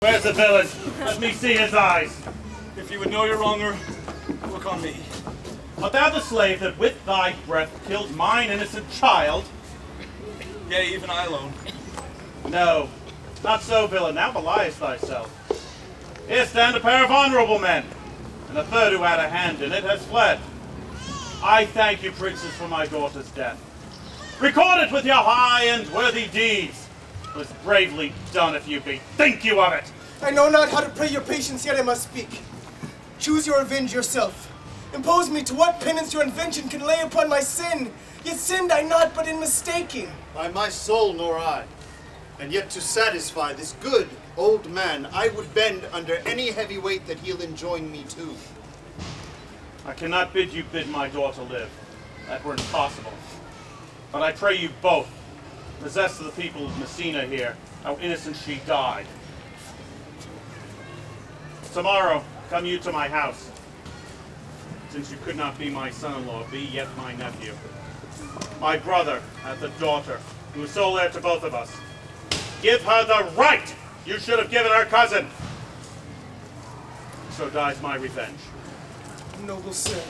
Where's the villain? Let me see his eyes. If you would know your wronger, look on me. Art thou the slave that with thy breath killed mine innocent child? Yea, even I alone. No, not so, villain. Thou beliest thyself. Here stand a pair of honorable men, and a third who had a hand in it has fled. I thank you, princes, for my daughter's death. Record it with your high and worthy deeds. It was bravely done if you bethink you of it. I know not how to pray your patience, yet I must speak. Choose your revenge yourself. Impose me to what penance your invention can lay upon my sin. Yet sinned I not, but in mistaking. By my soul nor I. And yet to satisfy this good old man, I would bend under any heavy weight that he'll enjoin me to. I cannot bid you bid my daughter live. That were impossible. But I pray you both, possess the people of Messina here, how innocent she died. Tomorrow, come you to my house. Since you could not be my son-in-law, be yet my nephew. My brother hath a daughter, who is sole heir to both of us. Give her the right you should have given her cousin. So dies my revenge. Noble sir,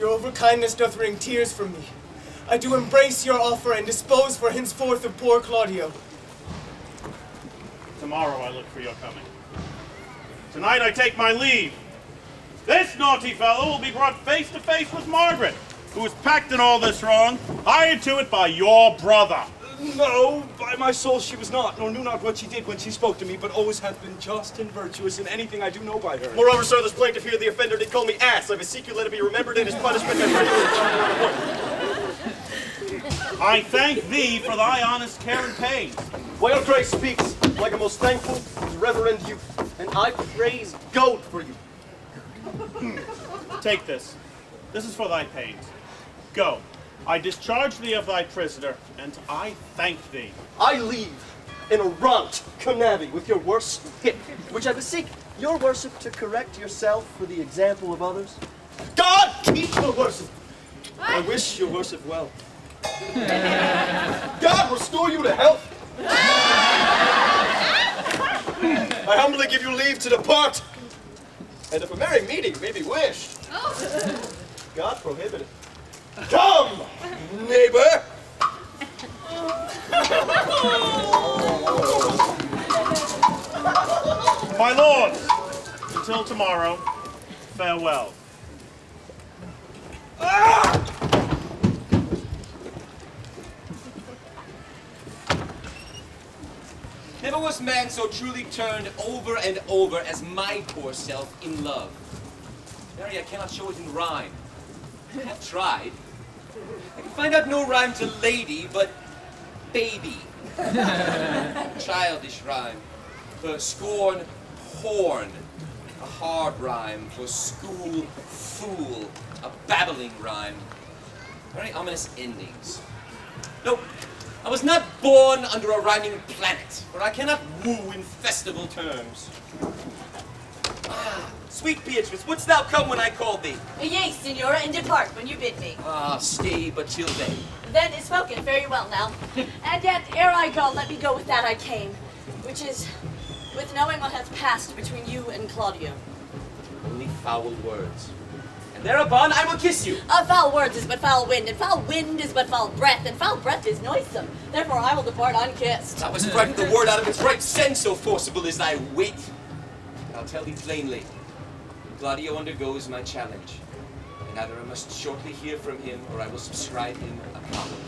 your overkindness doth wring tears from me. I do embrace your offer and dispose for henceforth of poor Claudio. Tomorrow I look for your coming. Tonight I take my leave. This naughty fellow will be brought face to face with Margaret, who was packed in all this wrong, hired to it by your brother. No, by my soul she was not, nor knew not what she did when she spoke to me, but always hath been just and virtuous in anything I do know by her. Moreover, sir, this plaintiff here, the offender, did call me ass. I beseech you, let it be remembered in his punishment. I thank thee for thy honest care and pains. Well, Grace speaks like a most thankful and reverend youth, and I praise God for you. Take this. This is for thy pains. Go. I discharge thee of thy prisoner, and I thank thee. I leave in a rant connavy with your worst hit, which I beseech your worship to correct yourself for the example of others. God keep your worship. I wish your worship well. God restore you to health. I humbly give you leave to depart. And if a merry meeting may be wished, God prohibit it. Come, neighbor! My lords, until tomorrow, farewell. Never was man so truly turned over and over as my poor self in love. Mary, I cannot show it in rhyme. I've tried. I can find out no rhyme to lady, but baby. Childish rhyme. For scorn, horn. A hard rhyme. For school, fool. A babbling rhyme. Very ominous endings. No, I was not born under a rhyming planet, for I cannot woo in festival terms. Sweet Beatrice, wouldst thou come when I called thee? Yea, Signora, and depart when you bid me. Stay but till then. Then is spoken very well now. And yet, ere I go, let me go with that I came, which is with knowing what hath passed between you and Claudio. Only foul words. And thereupon I will kiss you. Foul words is but foul wind, and foul wind is but foul breath, and foul breath is noisome. Therefore I will depart unkissed. Thou hast frightened the word out of its right sense, so forcible is thy weight. I'll tell thee plainly. Claudio undergoes my challenge, and either I must shortly hear from him, or I will subscribe him a column.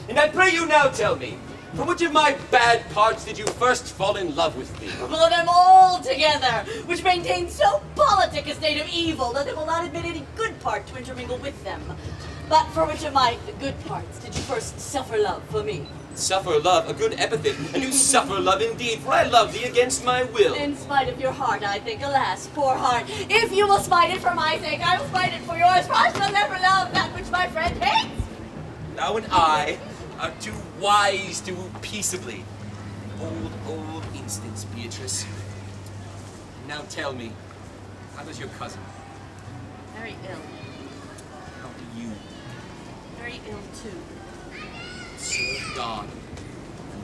And I pray you now tell me, from which of my bad parts did you first fall in love with me? Blow them all together, which maintain so politic a state of evil that it will not admit any good part to intermingle with them. But for which of my good parts did you first suffer love for me? Suffer love, a good epithet, and you suffer love indeed, for I love thee against my will. In spite of your heart, I think, alas, poor heart. If you will spite it for my sake, I will spite it for yours, for I shall never love that which my friend hates. Thou and I are too wise to woo peaceably. Old instance, Beatrice. Now tell me, how is your cousin? Very ill. How do you? Very ill, too. Serve God.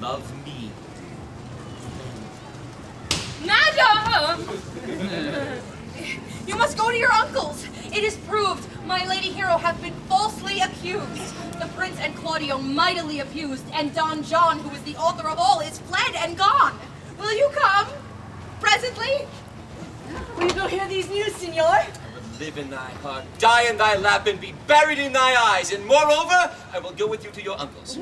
Love me. You must go to your uncle's. It is proved my lady hero hath been falsely accused. The prince and Claudio mightily abused, and Don John, who is the author of all, is fled and gone. Will you come? Presently? Will you go hear these news, senor? Live in thy heart, die in thy lap, and be buried in thy eyes. And moreover, I will go with you to your uncle's.